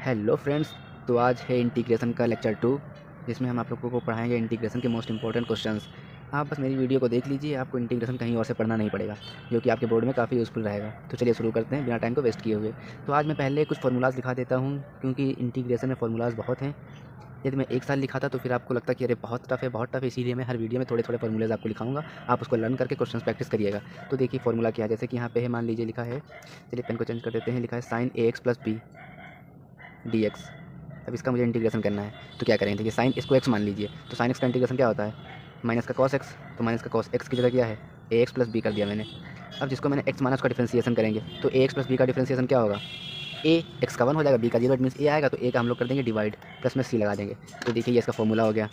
Hello friends. तो आज है इंटीग्रेशन का लेक्चर 2, जिसमें हम आप लोगों को पढ़ाएंगे इंटीग्रेशन के मोस्ट इंपॉर्टेंट क्वेश्चंस। आप बस मेरी वीडियो को देख लीजिए, आपको इंटीग्रेशन कहीं और से पढ़ना नहीं पड़ेगा, जो कि आपके बोर्ड में काफ़ी यूज़फुल रहेगा। तो चलिए शुरू करते हैं बिना टाइम को वेस्ट किए हुए। तो आज मैं पहले कुछ फार्मूलाज़ दिखा देता हूँ, क्योंकि इंटीग्रेशन में फार्मूलाज़ बहुत हैं। यदि मैं एक साल लिखाता तो फिर आपको लगता कि अरे बहुत टफ है, इसीलिए मैं हर वीडियो में थोड़े थोड़े फार्मूलाज आपको लिखाऊंगा। आप उसको लर्न करके क्वेश्चन प्रैक्टिस करिएगा। तो देखिए फार्मूला क्या है, जैसे कि यहाँ पे है, मान लीजिए लिखा है, चलिए पेन को चेंज कर देते हैं, लिखा है sine a x plus b d x. अब इसका मुझे इंटीग्रेशन करना है, तो क्या करेंगे, देखिए साइन इसको एक्स मान लीजिए, तो साइन एक्स का इंटीग्रेशन क्या होता है, माइनस का कॉस एक्स। तो माइनस का कॉस एक्स की जगह क्या है, ए एक्स प्लस बी कर दिया मैंने। अब जिसको मैंने एक्स माना उसका डिफ्रेंसिएशन करेंगे, तो ए एक्स प्लस बी का डिफ्रेंसिएशन क्या होगा, ए एक्स का 1 हो जाएगा, बी का 0, इट मीन्स ए आएगा, तो ए का हम लोग कर देंगे डिवाइड, प्लस में सी लगा देंगे। तो देखिए ये इसका फॉर्मूला हो गया।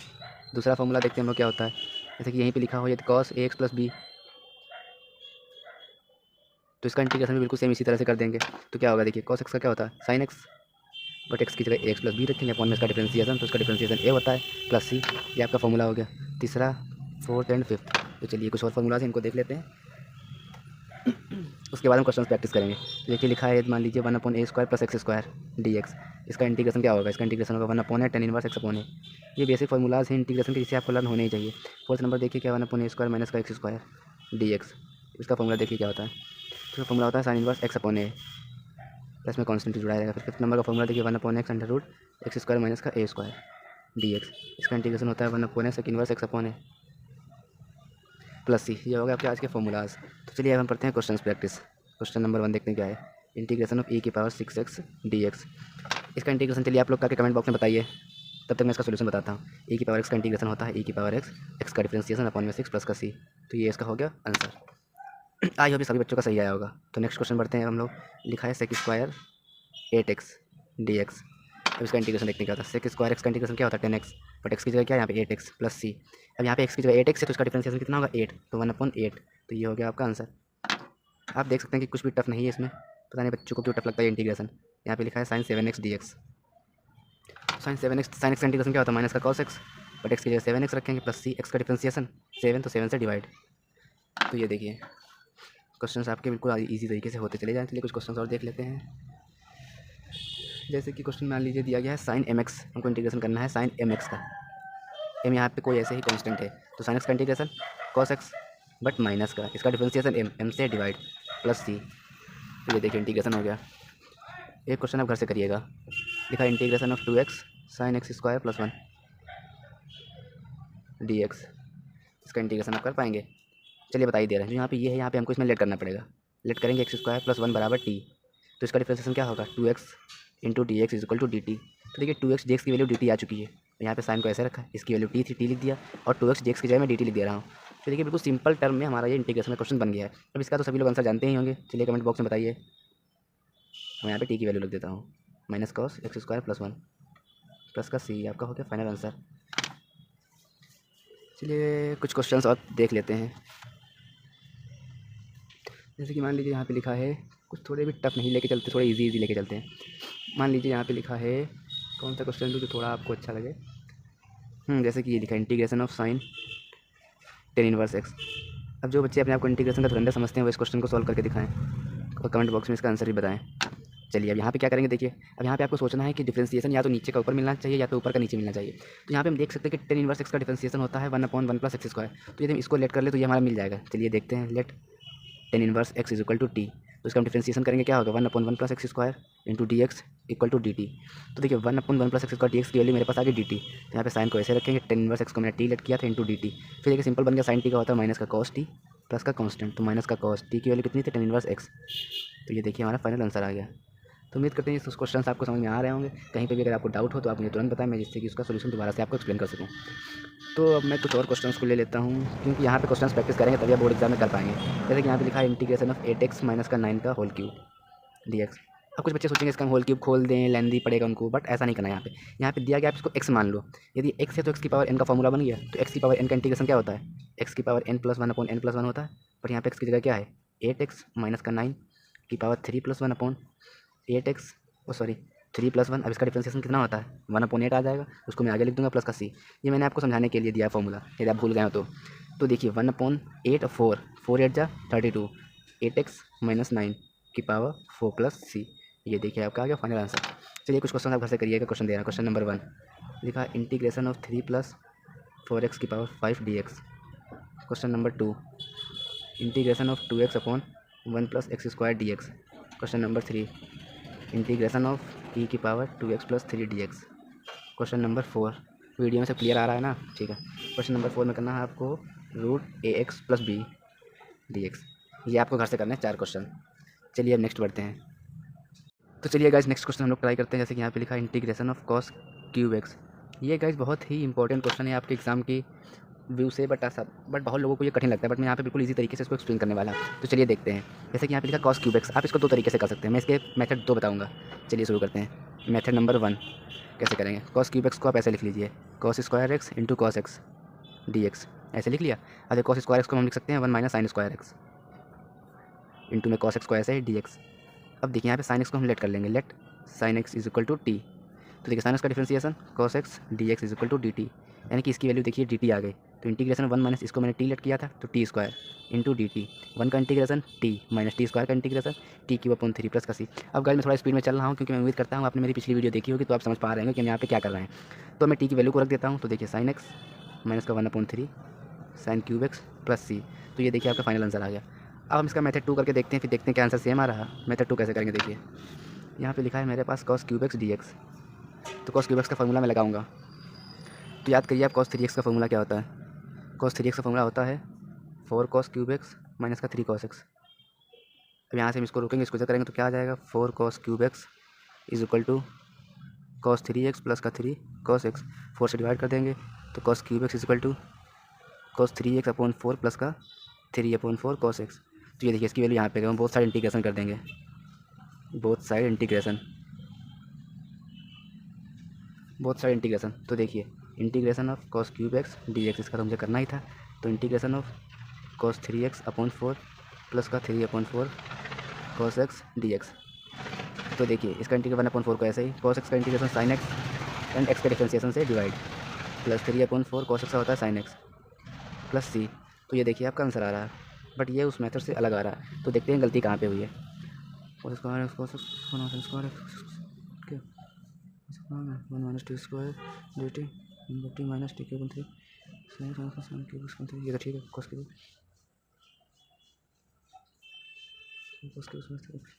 दूसरा फॉर्मूला देखते हैं हम लोग क्या होता है, जैसे कि यहीं पे लिखा हो, यदि cos A x plus B, तो इसका इंटीग्रेशन भी बिल्कुल सेम इसी तरह से कर देंगे। तो क्या होगा, देखिए कॉस एक्स का क्या होता है, साइन एक्स, बट एक्स की जगह ए एक्स प्लस बी रखेंगे, अपॉन में इसका डिफरेंशिएशन, तो इसका डिफरेंशिएशन ए होता है प्लस सी। ये आपका फॉर्मूला हो गया तीसरा, फोर्थ एंड फिफ्थ। तो चलिए कुछ और फॉर्मूलाज इनको देख लेते हैं, उसके बाद हम क्वेश्चन प्रैक्टिस करेंगे। तो देखिए लिखा है, मान लीजिए 1/a² plus x square d x. इसका इंटीग्रेशन क्या होगा, इसका इंटीग्रेशन होगा 1/a tan inverse x upon a. ये बेसिक फॉर्मूलाज हैं इंटीग्रेशन के, जिसे आपको लर्न होने ही चाहिए। फोर्थ नंबर देखिए क्या, 1/a² माइनस का एक्स स्क्वायर डी एक्स। इसका फॉर्मूला देखिए क्या होता है, तो फॉर्मूला होता है sine inverse x upon a, plus में कॉन्स्टेंट जुड़ा रहेगा। फिर फिफ्थ नंबर का फॉर्मूला देखिए 1/x under root x square minus का ए स्क्वायर डी एक्स। इसका इंटीग्रेशन होता है 1/x sec inverse x upon a plus c. ये हो गया आपके आज के फॉर्मूलाज। तो चलिए अब हम पढ़ते हैं क्वेश्चन प्रैक्टिस। क्वेश्चन नंबर 1 देखते हैं क्या है, इंटीग्रेशन ऑफ e की पावर 6x डी एक्स। इसका इंटीग्रेशन चलिए आप लोग करके कमेंट बॉक्स में बताइए, तब तक मैं इसका सोल्यूशन बताता हूँ। e की पावर x का इंटीग्रेशन होता है e की पावर x, x का डिफरेंशिएशन अपॉन में 6 प्लस का c। तो ये इसका हो गया आंसर। आई होप सभी बच्चों का सही आया होगा। तो नेक्स्ट क्वेश्चन बढ़ते हैं हम लोग। लिखा है sec square 8x D x. अब इसका इंटीग्रेशन देखने क्या होता है, सेक स्क्वायर एक्स का इंटीग्रेशन क्या होता है 10x, बट एक्स की जगह क्या है यहाँ पे 8x प्लस सी। अब यहाँ पे एक्स की जगह 8x है, तो इसका डिफरेंशिएशन कितना होगा 8, तो 1/8। तो ये हो गया आपका आंसर। आप देख सकते हैं कि कुछ भी टफ नहीं है इसमें, पता नहीं बच्चों को क्यों टफ लगता है इंटीग्रेशन। यहाँ पे लिखा है sine 7x d x. Sine 7x, sine x का इंटीग्रेशन क्या होता है, माइनस का कॉस एक्स, बट एक्स की जगह 7x रखेंगे, प्लस सी, एक्स का डिफरेंशिएशन 7, तो 7 से डिवाइड। तो ये देखिए क्वेश्चन आपके बिल्कुल ईजी तरीके से होते चले जाएँ। चलिए कुछ क्वेश्चन और देख लेते हैं। जैसे कि क्वेश्चन मान लीजिए दिया गया है साइन एम एक्स, हमको इंटीग्रेशन करना है साइन एम एक्स का। एम यहाँ पे कोई ऐसे ही कांस्टेंट है, तो साइन एक्स का integration cos x, but minus का, इसका डिफरेंशिएशन एम, एम से डिवाइड प्लस सी। तो ये देखिए इंटीग्रेशन हो गया। एक क्वेश्चन आप घर से करिएगा, लिखा integration of 2x sine x square plus 1 D x. इसका इंटीग्रेशन आप कर पाएंगे, चलिए बता ही दे रहे हैं। जो यहाँ पे ये है, यहाँ पे हमको इसमें लेट करना पड़ेगा। लेट करेंगे एक्स स्क्वायर प्लस 1 बराबर टी, तो इसका डिफरेंशिएशन क्या होगा 2x into d x is equal to d t. तो देखिए 2x डी एक्स की वैल्यू डी टी आ चुकी है, यहाँ पे साइन को ऐसे रखा है, इसकी वैल्यू टी थी, टी लिख दिया, और 2x डी एक्स की जगह मैं डी टी लिख दे रहा हूँ। तो देखिए बिल्कुल सिंपल टर्म में हमारा ये इंटीग्रेशन का क्वेश्चन बन गया है। अब इसका तो सभी लोग आंसर जानते ही होंगे, चलिए कमेंट बॉक्स में बताइए। मैं यहाँ पे टी की वैल्यू लिख देता हूँ, minus cos x square plus 1 plus का सी, आपका हो गया फाइनल आंसर। चलिए कुछ क्वेश्चंस और देख लेते हैं। जैसे कि मान लीजिए यहाँ पे लिखा है, कुछ थोड़े भी टफ नहीं लेके चलते, थोड़े इजी लेके चलते हैं। मान लीजिए यहाँ पे लिखा है, कौन सा क्वेश्चन जो थोड़ा आपको अच्छा लगे। जैसे कि ये लिखा है integration of sine ten inverse x. अब जो बच्चे अपने आप को इंटीग्रेशन का धुरंधर समझते हैं वो इस क्वेश्चन को सॉल्व करके दिखाएं, और कमेंट बॉक्स में इसका आंसर भी बताएं। चलिए अब यहाँ पे क्या करेंगे, देखिए अब यहाँ पे आपको सोचना है कि डिफरेंशिएशन या तो नीचे का ऊपर मिलना चाहिए या तो ऊपर का नीचे मिलना चाहिए। तो यहाँ पे हम देख सकते हैं कि टेन इनवर्स एक्स का डिफरेंशिएशन होता है 1/1 प्लस एक्स स्क्वायर। तो यदि हम इसको लेट कर ले तो ये हमारा मिल जाएगा। चलिए देखते हैं, let tan inverse x is equal to t, तो इसका हम डिफरेंशिएशन करेंगे क्या होगा 1/1 plus x square into d x equal to d t. तो देखिए 1/1 plus x square d x की वैल्यू मेरे पास आ गई डी टी, तो यहाँ पे साइन को ऐसे रखेंगे, टेन इनवर्स एक्स को मैंने टी लेट किया था इंटू डी टी। फिर देखिए सिंपल बन गया, साइन टी का होता है माइनस का कॉस टी प्लस का कॉन्स्टेंट, तो माइनस का कॉस टी की वैल्यू कितनी थी 10 इनवर्स एक्स। तो ये देखिए हमारा फाइनल आंसर आ गया। तो उम्मीद करते हैं इस क्वेश्चन आपको समझ में आ रहे होंगे। कहीं पे भी अगर आपको डाउट हो तो आप मुझे तुरंत बताएं, मैं जिससे कि उसका सोल्यूशन दोबारा से आपको एक्सप्लेन कर सकूँ। तो अब मैं कुछ और क्वेश्चंस को ले लेता हूँ, क्योंकि यहाँ पे क्वेश्चंस प्रैक्टिस करेंगे तभी आप बोर्ड एग्जाम में कर पाएंगे। जैसे कि यहाँ पे लिखा है इंटीग्रेशन ऑफ 8x माइनस का 9 का होल क्यूब डी एक्स। अब कुछ बच्चे सोचेंगे इसका हम होल क्यूब खोल दें, लेंदी पड़ेगा उनको, बट ऐसा नहीं करना है। यहाँ पे दिया गया आप इसको x मान लो। यदि x है तो x की पावर n का फॉर्मूला बन गया, तो x की पावर n का इंटीग्रेशन क्या होता है, x की power n plus 1 upon n plus 1 होता है। बट यहाँ पे x की जगह क्या है 8x माइनस का 9 की पावर 3 प्लस 1 अपॉन 8x, ओ सॉरी 3 प्लस 1। अब इसका डिफरेंशिएशन कितना होता है 1/8 आ जाएगा, उसको मैं आगे लिख दूंगा प्लस का सी। ये मैंने आपको समझाने के लिए दिया फॉर्मूला, यदि आप भूल गए हो तो देखिए 1/8 4, 4 8 जा 32, 8x माइनस 9 की पावर 4 प्लस सी। ये देखिए आपका आ गया फाइनल आंसर। चलिए कुछ क्वेश्चन आप घर से करिएगा। क्वेश्चन दे रहा है, क्वेश्चन नंबर 1 लिखा इंटीग्रेशन ऑफ 3 + 4x की power 5 dx। Question number 2 integration of 2x upon 1 + x² dx। Question number 3 integration of e की power 2x + 3 dx। Question number 4 video में सब क्लियर आ रहा है ना? ठीक है। क्वेश्चन नंबर 4 में करना है आपको √ax + b dx। ये आपको घर से करना है 4 क्वेश्चन। चलिए अब नेक्स्ट बढ़ते हैं। तो चलिए गाइस नेक्स्ट क्वेश्चन हम लोग ट्राई करते हैं। जैसे कि यहाँ पे लिखा है integration of cos cube x। ये गाइस बहुत ही इंपॉर्टेंट क्वेश्चन है आपके एग्जाम की व्यू से, बट बहुत लोगों को ये कठिन लगता है, बट मैं यहाँ पे बिल्कुल इजी तरीके से इसको एक्सप्लेन करने वाला हूँ। तो चलिए देखते हैं। जैसे कि यहाँ पे लिखा cos क्यूब x, आप इसको 2 तरीके से कर सकते हैं। मैं इसके मेथड 2 बताऊँगा। चलिए शुरू करते हैं। मेथड नंबर 1 कैसे करेंगे? cos क्यूब x को आप ऐसे लिख लीजिए, cos² x × cos x dx। ऐसे लिख लिया। अगर cos² x को हम लिख सकते हैं 1 - sin² x इंटू में cos x को ऐसे ही dx। अब देखिए यहाँ पे sin x को हम लेट कर लेंगे, लेट sin x = t। तो देखिए sin x का differentiation cos x dx = dt, यानी कि इसकी वैल्यू देखिए dt आ गई। तो इंटीग्रेशन 1 - इसको मैंने t लेट किया था तो t² इंटू dt। 1 का इंटीग्रेशन t - t² का इंटीग्रेशन t³ + का c। अब गाइस मैं थोड़ा स्पीड में चल रहा हूँ क्योंकि मैं उम्मीद करता हूँ आपने मेरी पिछली वीडियो देखी होगी, तो आप समझ पा रहे होंगे कि हम यहाँ पे क्या कर रहे हैं। तो मैं t की वैल्यू को रख देता हूँ। तो देखिए sin x - का 1/3 sin क्यूब x + c। तो ये देखिए आपका फाइनल आंसर आ गया। अब हम इसका मेथड 2 करके देखते हैं, फिर देखते हैं क्या आंसर सेम आ रहा। मेथड 2 कैसे करेंगे? देखिए यहाँ पे लिखा है मेरे पास cos क्यूब x dx। तो cos क्यूब x का फॉर्मूला मैं लगाऊंगा। तो याद करिए आप cos 3x का फॉर्मूला क्या होता है? cos 3x का फॉर्मूला होता है 4 cos क्यूब x - का 3 cos x। अब यहाँ से हम इसको रोकेंगे, इसको करेंगे तो क्या आ जाएगा? 4 cos cube x = cos 3x + का 3 cos x। 4 से डिवाइड कर देंगे तो cos cube x = cos 3x/4 + का 3/4 cos x। तो ये देखिए इसकी वैल्यू यहाँ पे हम बोथ साइड इंटीग्रेशन कर देंगे, बोथ साइड इंटीग्रेशन। तो देखिए integration of cos cube x dx, इसका तो मुझे करना ही था। तो इंटीग्रेशन ऑफ cos 3x/4 + का 3/4 cos x dx। तो देखिए इसका इंटीग्रेशन 1/4 को ऐसे ही, cos x का integration sin x and x के डिफरेंशिएशन से डिवाइड, प्लस 3/4 cos x का होता है sin x + c। तो ये देखिए आपका आंसर आ रहा है, बट ये उस मेथड से अलग आ रहा है। तो देखते हैं गलती कहाँ पे हुई है। ये तो ठीक है।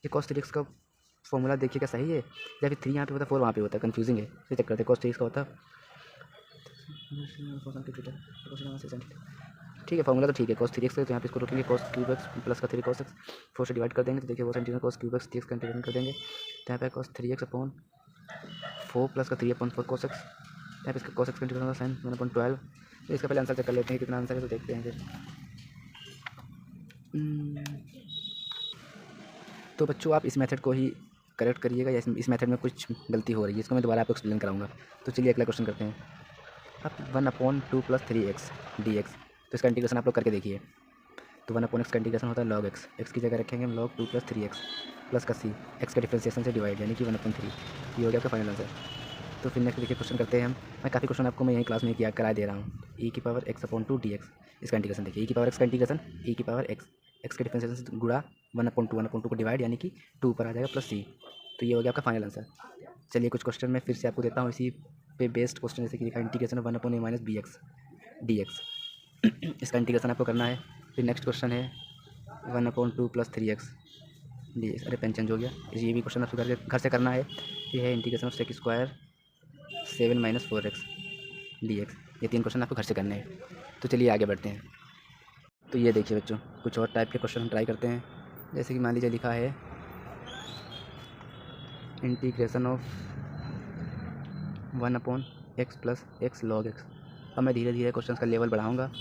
ये cos 3x का फॉर्मूला देखिए क्या सही है, या फिर 3 यहाँ पे होता है 4 वहाँ पे होता है, कंफ्यूजिंग है। इसे चेक करते हैं। cos 3x का होता है, ठीक है फॉर्मूला तो ठीक है cos 3x का। तो यहाँ पे इसको रोकेंगे, cos क्यूब x + का 3 cos x। 4 से डिवाइड कर देंगे तो देखिए वो centimetre cos cube x dx का इंटीग्रेशन कर देंगे। तो यहाँ पे cos 3x/4 + का 3/4 cos x। यहाँ पे इसका cos x का इंटीग्रेशन होगा sin 1/12। तो इसका पहले आंसर चेक कर लेते हैं कितना आंसर है, तो देखते हैं फिर। तो बच्चों आप इस मेथड को ही करेक्ट करिएगा, या इस मेथड में कुछ गलती हो रही है, इसको मैं दोबारा आपको एक्सप्लेन कराऊंगा। तो चलिए अगला क्वेश्चन करते हैं। अब 1/2 + 3x dx, तो इसका इंटीग्रेशन आप लोग करके देखिए। तो 1/x का इंटीग्रेशन होता है log x, x की जगह रखेंगे हम log 2 + 3x + का c, x के डिफरेंशिएशन से डिवाइड, यानी कि 1/3। ये हो गया आपका फाइनल आंसर। तो फिर नेक्स्ट देखिए क्वेश्चन करते हैं हम। मैं काफ़ी क्वेश्चन आपको मैं यहीं क्लास में किया करा दे रहा हूँ। e⁻x/2 dx, इसका इंटीग्रेशन देखिए। e⁻x का इंटीग्रेशन e⁻x, x के डिफरेंशिएशन से गुणा 1/2 को डिवाइड, यानी कि 2 ऊपर आ जाएगा प्लस c। तो ये हो गया आपका फाइनल आंसर। चलिए कुछ क्वेश्चन मैं फिर से आपको देता हूँ इसी पे बेस्ड क्वेश्चन। जैसे कि लिखा इंटीग्रेशन 1/a - bx dx, इसका इंटीग्रेशन आपको करना है। फिर नेक्स्ट क्वेश्चन है 1/2 + 3x dx। अरे पेन चेंज हो गया। ये भी क्वेश्चन आपको घर से करना है। ये है integration of sec² 7 - 4x dx। ये 3 क्वेश्चन आपको घर से करने हैं। तो चलिए आगे बढ़ते हैं। तो ये देखिए बच्चों कुछ और टाइप के क्वेश्चन हम ट्राई करते हैं। जैसे कि मान लीजिए लिखा है integration of 1/x + x log x। अब मैं धीरे धीरे क्वेश्चन का लेवल बढ़ाऊँगा।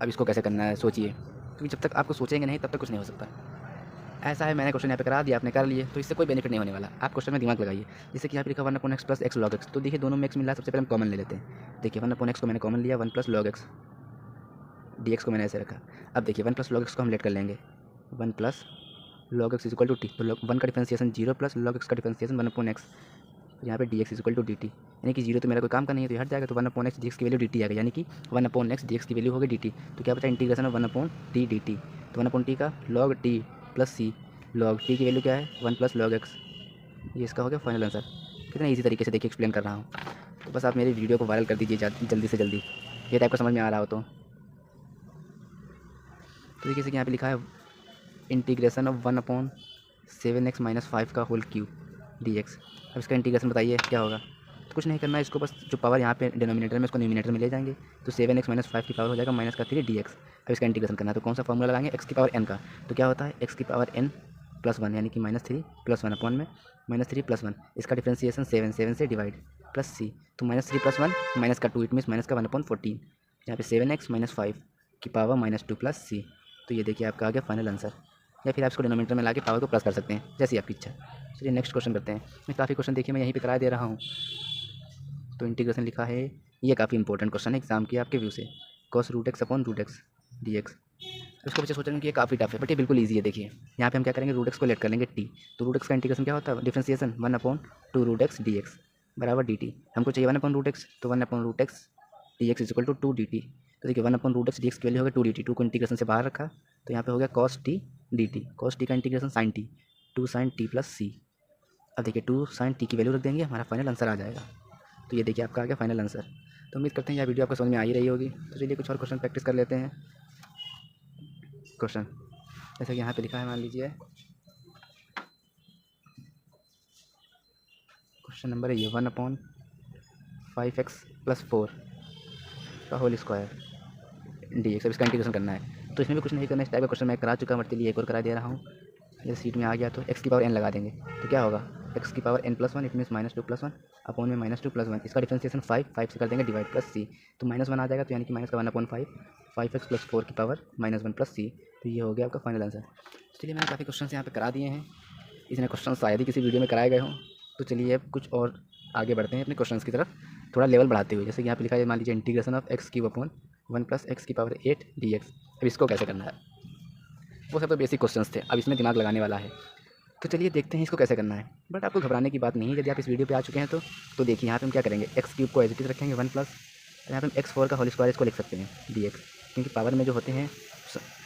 अब इसको कैसे करना है सोचिए, क्योंकि जब तक आपको सोचेंगे नहीं तब तक कुछ नहीं हो सकता। ऐसा है मैंने क्वेश्चन यहाँ पे करा दिया, आपने कर लिए, तो इससे कोई बेनिफिट नहीं होने वाला। आप क्वेश्चन में दिमाग लगाइए। जैसे कि यहाँ पे लिखा 1/x + x log x। तो देखिए दोनों में x मिल रहा है, सबसे पहले हम कॉमन ले लेते हैं। देखिए 1/x को मैंने कॉमन लिया, 1 + log x dx को मैंने ऐसे रखा। अब देखिए 1 + log x को हम लेट कर लेंगे, 1 + log x = t। तो 1 का डिफरेंशिएशन 0 + log x का डिफरेंशिएशन 1/x। तो यहाँ पे dx = dt, यानी कि 0 तो मेरा कोई काम का नहीं है, तो हट जाएगा। तो 1/x dx की वैल्यू dt आ गई, यानी कि 1/x dx की वैल्यू होगी dt। तो क्या बचा? Integration of 1/t dt। तो 1/t का log t + c, log t की वैल्यू क्या है? 1 + log x। ये इसका हो गया फाइनल आंसर। कितना ईजी तरीके से देखिए एक्सप्लेन कर रहा हूँ। तो बस आप मेरी वीडियो को वायरल कर दीजिए जल्दी से जल्दी, ये टाइप का समझ में आ रहा हो तो देखिए कि यहाँ पे लिखा है इंटीग्रेशन ऑफ 1/7x - 5 का होल क्यूब dx। अब इसका इंटीग्रेशन बताइए क्या होगा। तो कुछ नहीं करना है, इसको बस जो पावर यहाँ पे डिनोमिनेटर में उसको न्यूमिनेटर में ले जाएंगे, तो 7x - 5 की पावर हो जाएगा -3 dx। अब इसका इंटीग्रेशन करना है तो कौन सा फॉर्मूला लगाएंगे, x की पावर n का। तो क्या होता है x की पावर n + 1 यानी कि -3 + 1 अपॉन में -3 + 1, इसका डिफ्रेंसिएशन 7 से डिवाइड प्लस c। तो -3 + 1 माइनस का 2, इट मीन्स माइनस का 1/14, यहाँ पे 7x - 5 की पावर -2 + c। तो ये देखिए आपका आ गया फाइनल आंसर। या फिर आप इसको डिनोमिनेटर में ला के पावर को प्लस कर सकते हैं, जैसी आपकी इच्छा। चलिए नेक्स्ट क्वेश्चन करते हैं। मैं काफ़ी क्वेश्चन देखिए मैं यहीं पे करा दे रहा हूँ। तो इंटीग्रेशन लिखा है, ये काफ़ी इंपॉर्टेंट क्वेश्चन है एग्जाम के आपके व्यू से, cos √x upon √x dx। उसको बच्चे सोचेंगे कि ये काफ़ी टफ है, बट ये बिल्कुल ईजी है। देखिए यहाँ पे हम क्या करेंगे, √x को लेट कर लेंगे t। तो √x का इंटीग्रेशन क्या होता है, डिफ्रेंसिएशन 1/2√x dx बराबर dt। हमको चाहिए 1/√x, तो 1/√x dx = 2 dt। तो देखिए 1/√x dx की वैल्यू हो गया 2 dt, 2 को इंटीग्रेशन से बाहर रखा, तो यहाँ पे हो गया cos t dt। cos t का integration sin t, 2 sin t + c। अब देखिए 2 sin t की वैल्यू रख देंगे, हमारा फाइनल आंसर आ जाएगा। तो ये देखिए आपका आ गया फाइनल आंसर। तो उम्मीद करते हैं यह वीडियो आपको समझ में आ ही रही होगी। तो चलिए कुछ और क्वेश्चन प्रैक्टिस कर लेते हैं। क्वेश्चन जैसे कि यहाँ पे लिखा है, मान लीजिए क्वेश्चन नंबर है ये 1/5x + 4 का होल स्क्वायर dx। अब इसका इंटीग्रेशन करना है, तो इसमें भी कुछ नहीं करना। इस टाइप का क्वेश्चन मैं करा चुका हूँ, चलिए एक और करा दे रहा हूँ। जैसे सीट में आ गया तो x की पावर n लगा देंगे, तो क्या होगा x की power n + 1, it means -2 + 1 upon में -2 + 1, इसका डिफ्रेंसिएशन 5 से कर देंगे डिवाइड प्लस c। तो -1 आ जाएगा, तो यानी कि माइनस का 1/5, 5x + 4 की पावर -1 + c। तो ये हो गया आपका फाइनल आंसर। चलिए मैंने काफ़ी क्वेश्चन यहाँ पे करा दिए हैं, इतने क्वेश्चन शायद ही किसी वीडियो में कराए गए हों। तो चलिए अब कुछ और आगे बढ़ते हैं अपने क्वेश्चन की तरफ, थोड़ा लेवल बढ़ाते हुए। जैसे कि यहाँ पे लिखा है, मान लीजिए integration of x³ upon 1 + x की पावर 8 dx। अब इसको कैसे करना है, वो सब तो बेसिक क्वेश्चंस थे, अब इसमें दिमाग लगाने वाला है। तो चलिए देखते हैं इसको कैसे करना है। बट आपको घबराने की बात नहीं है, यदि आप इस वीडियो पे आ चुके हैं तो देखिए यहाँ पे हम क्या करेंगे, x³ को एज इट इज रखेंगे 1 प्लस, यहाँ पे हम x4 का होल स्क्वायर इसको लिख सकते हैं dx, क्योंकि पावर में जो होते हैं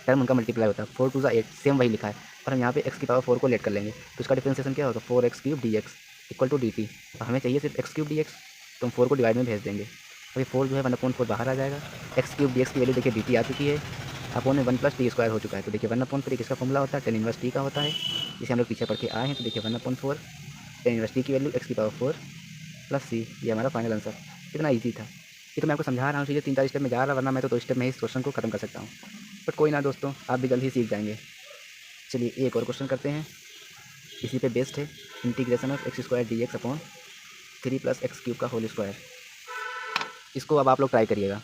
टर्म उनका मल्टीप्लाई होता है। 4 2 8 सेम वही लिखा है, पर हम यहाँ पे x की पावर 4 को लेट कर लेंगे, तो इसका डिफ्रेंसिएशन क्या होगा, 4x³ dx = dt। और हमें चाहिए सिर्फ x³ dx, तो हम 4 को डिवाइड में भेज देंगे। अभी 4 जो है 1/4 बाहर आ जाएगा। x³ dx की वैल्यू देखिए dt आ चुकी है, अपॉन में 1 + t² हो चुका है। तो देखिए 1/3 किसका फॉर्मूला होता है, tan इनवर्स t का होता है, जिसे हम लोग पीछे पढ़ के आए हैं। तो देखिए 1/4 tan इनवर्स t की वैल्यू x की पावर 4 + c, ये हमारा फाइनल आंसर। कितना ईजी था। ये तो मैं आपको समझा रहा हूँ, चीज़ें 3-4 स्टेप में जा रहा, वरना मैं तो 2 स्टेप में ही इस क्वेश्चन को खत्म कर सकता हूँ। बट कोई ना दोस्तों, आप भी जल्द ही सीख जाएंगे। चलिए एक और क्वेश्चन करते हैं, इसी पे बेस्ड है। Integration of x² dx upon 3 + x³ का होल स्क्वायर। इसको अब आप लोग ट्राई करिएगा।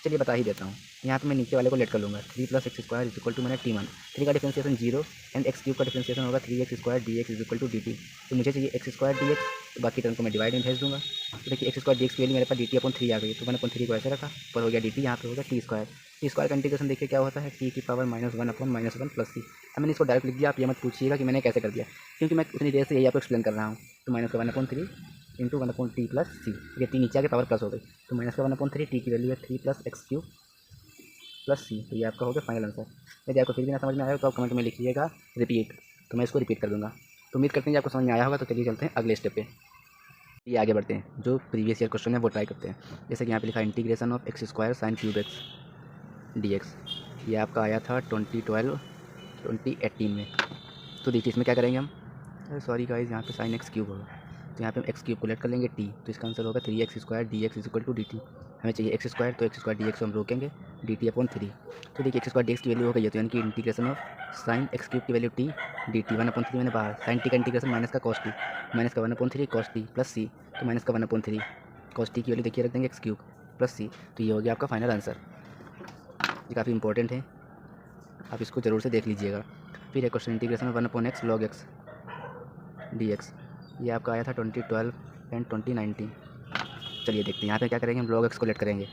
चलिए बता ही देता हूँ। यहाँ पे मैं नीचे वाले को लेट कर लूँगा, 3 + x² = मैंने t1। 3 का डिफ्रेंसिएशन 0 एंड x³ का डिफ्रेंसिएशन होगा 3x² dx = dt। तो मुझे चाहिए x² dx, तो बाकी टर्म को मैं डिवाइड में भेज दूँगा। तो देखिए x² dx की वैल्यू मेरे पास dt/3 आ गई, तो 1/3 को ऐसे रखा, पर हो गया dt, यहाँ पे होगा t²। t² का इंटीग्रेशन देखिए क्या होता है, t की पावर -1 अपॉन -1 + c। अब मैंने इसको डायरेक्ट लिख दिया, आप ये मत पूछिएगा कि मैंने कैसे कर दिया, क्योंकि मैं उतनी देर से यही आपको एक्सप्लेन कर रहा हूँ। तो -1/3 इंटू 1/t + c, ये t नीचे आके पावर प्लस हो गई, तो -1/3 t की वैल्यू है 3 + x³ + c। तो ये आपका हो गया फाइनल आंसर। यदि आपको फिर भी ना समझ में आया तो आप कमेंट में लिखिएगा रिपीट, तो मैं इसको रिपीट कर दूँगा। तो उम्मीद करते हैं कि आपको समझ में आया होगा। तो चलिए चलते हैं अगले स्टेप पे, ये आगे बढ़ते हैं। जो प्रीवियस ईयर क्वेश्चन है वो ट्राई करते हैं। जैसे कि यहाँ पे लिखा है integration of x² sin³ x dx। ये आपका आया था 2018 में। तो देखिए इसमें क्या करेंगे हम, अरे सॉरी गाइस, यहाँ पे sin x³ होगा, तो यहाँ पे हम x³ को लेट कर लेंगे t, तो इसका आंसर होगा 3x² dx = dt। हमें चाहिए x², तो x² dx को हम रोकेंगे dt/3। तो देखिए x² dx की वैल्यू हो गई है, तो यानी कि इंटीग्रेशन ऑफ sin x³ की वैल्यू t dt 1/3 मैंने बाहर, sin t का इंटीग्रेशन माइनस का cos t, माइनस का 1/3 cos t + c, तो माइनस का 1/3 cos t की वैल्यू देखिए रख देंगे x³ + c। तो ये हो गया आपका फाइनल आंसर। ये काफ़ी इंपॉर्टेंट है, आप इसको ज़रूर से देख लीजिएगा। फिर एक question integration of 1/x log x dx। ये आपका आया था 2012 एंड 2019। चलिए देखते हैं यहाँ पे क्या करेंगे, हम log x को लेट करेंगे।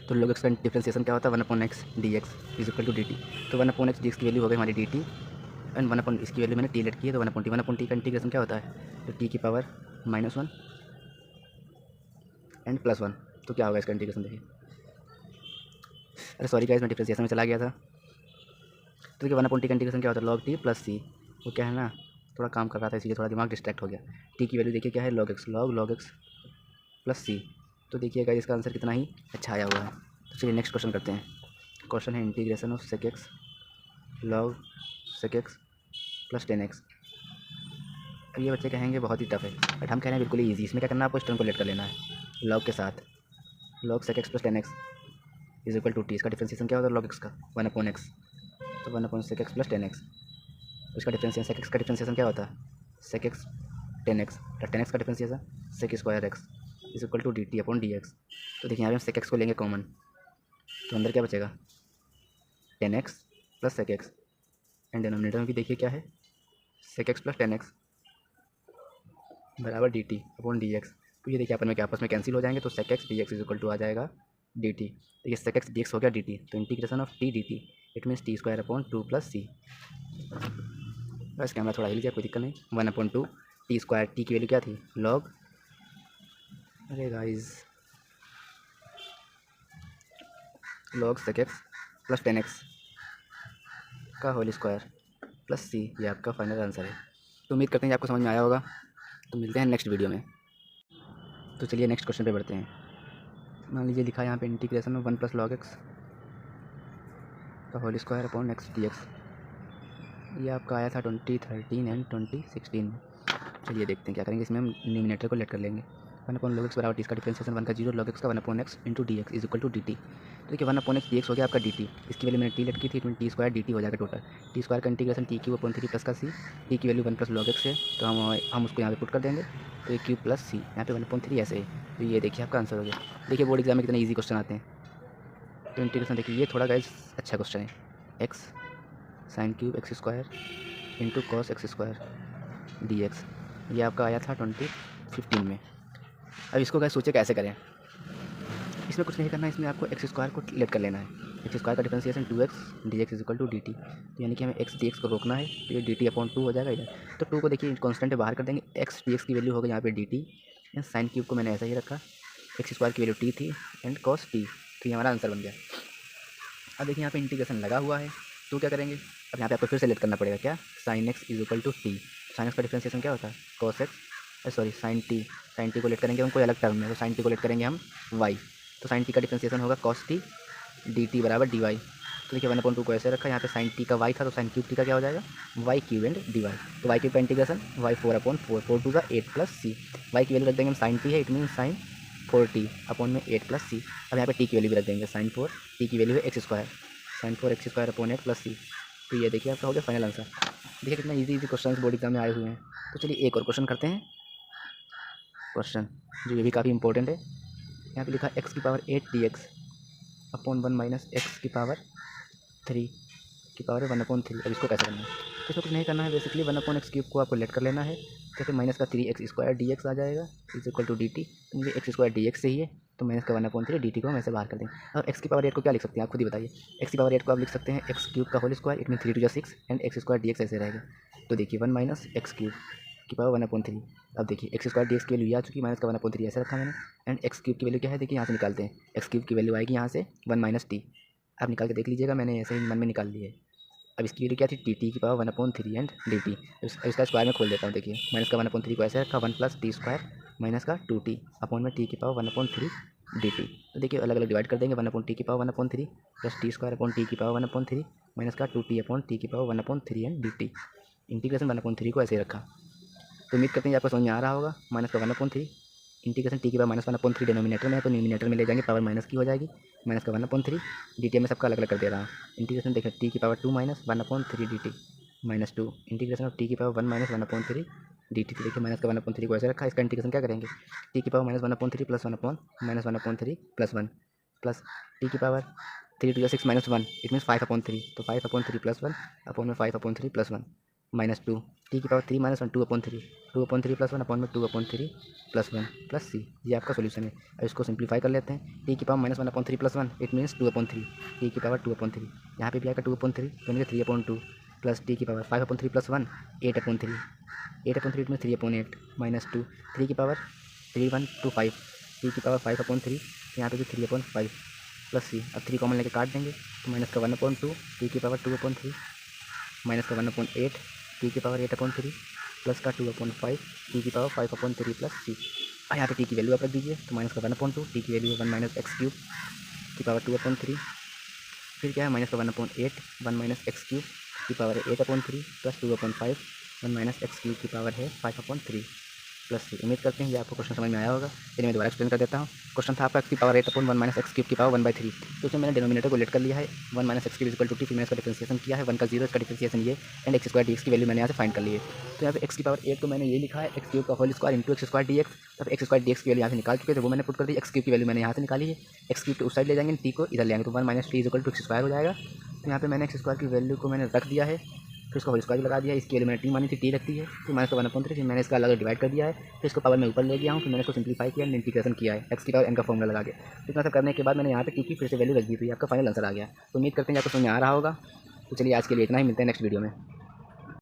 तो log x का डिफ्रेंसिएशन क्या होता है, 1/x dx = dt। तो 1/x dx की वैल्यू हो गई हमारी dt, एंड 1/ इसकी वैल्यू मैंने t लेट की है, तो 1/t का इंटीग्रेशन क्या होता है, तो t की पावर -1 एंड +1। तो क्या होगा इसका इंटीग्रेशन देखिए, अरे सॉरी गाइस मैं डिफ्रेंसिएशन में चला गया था। तो देखिए 1/t का इंटीग्रेशन क्या होता है, log t + c, वो क्या है ना, थोड़ा काम कर रहा था इसीलिए थोड़ा दिमाग डिस्ट्रैक्ट हो गया। टी की वैल्यू देखिए क्या है, लॉग एक्स प्लस सी। तो देखिएगा इसका आंसर कितना ही अच्छा आया हुआ है। तो चलिए नेक्स्ट क्वेश्चन करते हैं। क्वेश्चन है integration of sec x log sec x plus 10x। अब ये बच्चे कहेंगे बहुत ही टफ है, बट हम कह रहे हैं बिल्कुल ही ईजी। इसमें क्या करना है, आपको स्टर्म को लेट कर लेना है लॉग के साथ। Log sec x plus 10x is equal to t. इसका डिफ्रेंसिएशन क्या होता है लॉग एक्स का, 1/x। तो 1/sec x प्लस 10x। उसका डिफ्रेंसिएशन सेक एक्स का डिफ्रेंसिएशन क्या होता है, sec x 10x plus 10x का differentiation sec square x is equal to d t upon d x. तो देखिए यहाँ पे हम सेक एक्स को लेंगे कॉमन, तो अंदर क्या बचेगा 10x plus sec x, and denominator में भी देखिए क्या है सेक एक्स प्लस 10x बराबर D t upon d x. तो ये देखिए अपन में क्या आपस में कैंसिल हो जाएंगे, तो sec x d x is equal to आ जाएगा डी टी। तो ये सेक एक्स डी एक्स हो गया डी टी, तो integration of t d t it means t square upon 2 plus c. बस कैमरा थोड़ा हिल गया, कोई दिक्कत नहीं। 1/2 टी स्क्वायर, टी की वैल्यू क्या थी लॉग, अरे guys log sec x plus 10x का होल स्क्वायर प्लस सी। ये आपका फाइनल आंसर है। तो उम्मीद करते हैं कि आपको समझ में आया होगा। तो मिलते हैं नेक्स्ट वीडियो में। तो चलिए नेक्स्ट क्वेश्चन पे बढ़ते हैं। मान लीजिए लिखा है यहाँ पे इंटीग्रेशन में 1 प्लस लॉग एक्स का whole square upon x d x. ये आपका आया था 2013 एंड 2016 में। चलिए देखते हैं क्या करेंगे। इसमें हम न्यूमिनेटर को लेट कर लेंगे। 1 लॉग एक्स बराबर टी, इसका डिफरेंशिएशन 1 का 0 लॉग एक्स का 1/x into d x is equal to d t. तो देखिए 1/x डी एक्स हो गया आपका डी टी। इसकी वैल्यू मैंने टी लेट की थी, इसमें टी स्क्वायर डी टी हो जाएगा टोटल। टी स्क्वायर का integration T cube upon 3 plus का सी। टी की वैल्यू 1 प्लस लॉग एक्स है, तो हम उसको यहाँ पे पुट कर देंगे। तो ये क्यूब प्लस सी, यहाँ पे 1/3 ऐसे है। तो ये देखिए आपका आंसर हो गया। देखिए बोर्ड एग्जाम में कितने ईजी क्वेश्चन आते हैं। तो इंटीग्रेशन देखिए ये थोड़ा गाइस अच्छा क्वेश्चन है। X sine cube x square into cos x square d x. ये आपका आया था 2015 में। अब इसको गाइस सोचे कैसे करें। इसमें कुछ नहीं करना है, इसमें आपको एक्स स्क्वायर को लेट कर लेना है। एक्स स्क्वायर का differentiation 2x d x is equal to d t. तो यानी कि हमें एक्स डी एक्स को रोकना है, तो ये डी टी अपॉन 2 हो जाएगा इधर। तो 2 को देखिए कॉन्स्टेंट बाहर कर देंगे, एक्स डी एक्स की वैल्यू होगी यहाँ पे D T, and sine cube को मैंने ऐसा ही रखा, एक्स स्क्वायर की वैल्यू टी थी एंड कॉस टी। तो ये हमारा आंसर बन गया। अब देखिए यहाँ पे इंटीग्रेशन लगा हुआ है, तो क्या करेंगे, अब यहाँ पे आपको फिर से लेट करना पड़ेगा क्या, sine x is equal to t. Sine x का डिफरेंशिएशन क्या होता है cos x, sorry sine t को लेट करेंगे हम कोई अलग टर्म में, तो साइन टी को लेट करेंगे हम वाई। तो साइन टी का डिफरेंशिएशन होगा कॉस टी डी टी बराबर डी वाई। तो देखिए 1/2 को ऐसे रखा, यहाँ पे साइन टी का वाई था, तो साइन क्यूब टी का क्या हो जाएगा y cube and d y. तो वाई क्यूब का इंटीग्रेशन वाई 4/4, 4 टू का 8 प्लस सी। वाई की वैल्यू रख देंगे हम साइन टी है, it mean sine 4t upon में 8 प्लस सी। अब यहाँ पे टी की वैल्यू भी रख देंगे साइन 4, टी की वैल्यू है x square, sine 4 x square upon 8 plus c. तो ये देखिए आपका हो गया फाइनल आंसर। देखिए कितना इजी क्वेश्चन बोर्ड एग्जाम में आए हुए हैं। तो चलिए एक और क्वेश्चन करते हैं। क्वेश्चन जो ये भी काफ़ी इंपॉर्टेंट है। यहाँ पे लिखा एक्स की power 8 D x upon 1 minus x की पावर 3 की पावर है 1/3। अब इसको कैसे करना है, तो इसको कुछ नहीं करना है, बेसिकली 1/x क्यूब को आपको लेट कर लेना है। तो फिर माइनस का 3x स्क्वायर डी एक्स आ जाएगा is equal to d t. तो मुझे एक्स स्क्वायर डी एक्स चाहिए, तो माइनस का 1/3 डी टी को हम ऐसे बाहर कर देंगे। और एक्स की पावर 8 को क्या लिख सकते हैं आप खुद ही बताइए। एक्स की पावर 8 को आप लिख सकते हैं एक्स क्यूब का whole square, it mean 3 to 6 and x square d x ऐसे रहेगा। तो देखिए 1 माइनस एक्स क्यूब की पावर 1/3। अब देखिए एक्स स्क्वायर डी एक्स की वैल्यू आ चुकी, माइनस का 1/3 ऐसे रखा मैंने, एंड एक्स क्यूब की वैल्यू क्या है देखिए यहाँ से निकालते हैं। एक्स क्यूब की वैल्यू आएगी यहाँ से 1 माइनस टी। आप निकाल के देख लीजिएगा, मैंने ऐसे ही मन में निकाल ली है। अब इसकी वैल्यू क्या थी टी टी की पावर 1/3 एंड डी टी। इसका स्क्वायर में खोल देता हूँ, देखिए माइनस का 1/3 को ऐसे रखा, 1 प्लस टी स्क्वायर माइनस का 2t अपॉन में टी की पावर 1/3 डी टी। तो देखिए अलग अलग डिवाइड कर देंगे, 1/t की power 1/3 plus T square upon T की पावर 1/3 माइनस का 2t अपॉन टी की power 1/3 and D T. Integration 1/3 को ऐसे ही रखा। तो उम्मीद करते हैं आपको समझ में आ रहा होगा। माइनस का 1/3 इंटीग्रेशन टी की पावर -1/3 डिनोमिनेटर में है, तो न्यूमिनेटर में ले जाएंगे पावर माइनस की हो जाएगी, माइनस का 1/3 डी टी में सबका अलग अलग कर दे रहा हूँ। इंटीग्रेशन देखिए टी की power 2 minus 1/3 D T minus 2 integration of T की पावर 1 माइनस 1/3 डी टी। देखिए माइनस का 1/3 को ऐसे रखा, इसका इंटीग्रेशन क्या करेंगे, टी की power -1/3 plus 1 upon -1/3 plus 1 plus t की power 3 to 6 minus 1 it means 5/3। तो 5/3 प्लस 1 अपॉन में 5/3 प्लस 1 माइनस 2 टी की पावर 3 माइनस 1 2/3 2/3 प्लस 1 अपॉन में 2/3 प्लस 1 प्लस सी। ये आपका सोल्यूशन है। अब इसको सिंप्लीफाई कर लेते हैं। टी की power -1/3 plus 1 it means 2/3, T की पावर 2/3, यहाँ पे भी आएगा 2/3 तो यानी 3/2 प्लस टी की power 5/3 plus 1 8/3 8/3 it means 3/8 minus 2 3 की पावर 3 1 2 5 टी की पावर 5/3 यहाँ पे भी 3/5 प्लस सी। अब 3 कॉमन लेके काट देंगे, तो माइनस का 1/2 टी की पावर 2/3 माइनस का 1/8 टी की पावर 8/3 प्लस का 2/5 टी की पावर 5/3 प्लस सी। और यहाँ पे टी की वैल्यू आप रख दीजिए, तो माइनस का 1/2, टी की वैल्यू है 1 माइनस एक्स क्यूब की पावर 2/3। फिर क्या है माइनस का 1/8, 1 माइनस एक्स क्यूब की पावर है 8/3 प्लस 2/5, 1 माइनस एक्स क्यूब की पावर है 5/3 प्लस सी। उम्मीद करते हैं ये आपको क्वेश्चन समझ में आया होगा। चलिए मैं दोबारा एक्सप्लेन कर देता हूँ। क्वेश्चन था आपका एक्स की पावर 8/1 माइनस एक्स क्यूब की पावर 1/3। तो इसमें मैंने डिनोमिनेटर को लेट कर लिया है 1 minus x cube equal to t, फिर मैंने इसका डिफरेंशिएशन किया है 1 का 0, इसका डिफरेंशिएशन ये, and x square d x की वैल्यू मैंने यहाँ से फाइंड कर ली है। तो यहाँ पे एक्स की पावर 8 को मैंने ये लिखा है एक्स क्यूब का whole square into x square d x. तो एक्स स्क्वायर डी एक्स की वैल्यू यहाँ से निकाल चुके थे, वो मैंने पुट कर दी। एक्स क्यूब की वैल्यू मैंने यहाँ से निकाली है, एक्स क्यूब को उस साइड ले जाएंगे, टी को इधर ले आएंगे, तो 1 minus t equal to x square हो जाएगा। तो यहाँ पे मैंने एक्स स्क्वायर की वैल्यू को मैंने रख दिया है, फिर इसको होल स्क्वायर लगा दिया है, इसकी वैल्यू मैंने टी मानी थी, टी रखती है, फिर माइनस का 1/3, फिर मैंने इसका अलग डिवाइड कर दिया है, फिर इसको पावर में ऊपर ले गया हूँ, फिर मैंने इसको सिंप्लीफाई किया, इंटीग्रेशन किया है एक्स की पावर एन का फॉर्मूला लगा के। इतना सब करने के बाद मैंने यहाँ पे टी की फिर से वैल्यू रख दी, तो आपका फाइनल आंसर आ गया। तो उम्मीद करते हैं आपको समझ में आ रहा होगा। तो चलिए आज के लिए इतना ही, मिलते हैं नेक्स्ट वीडियो में।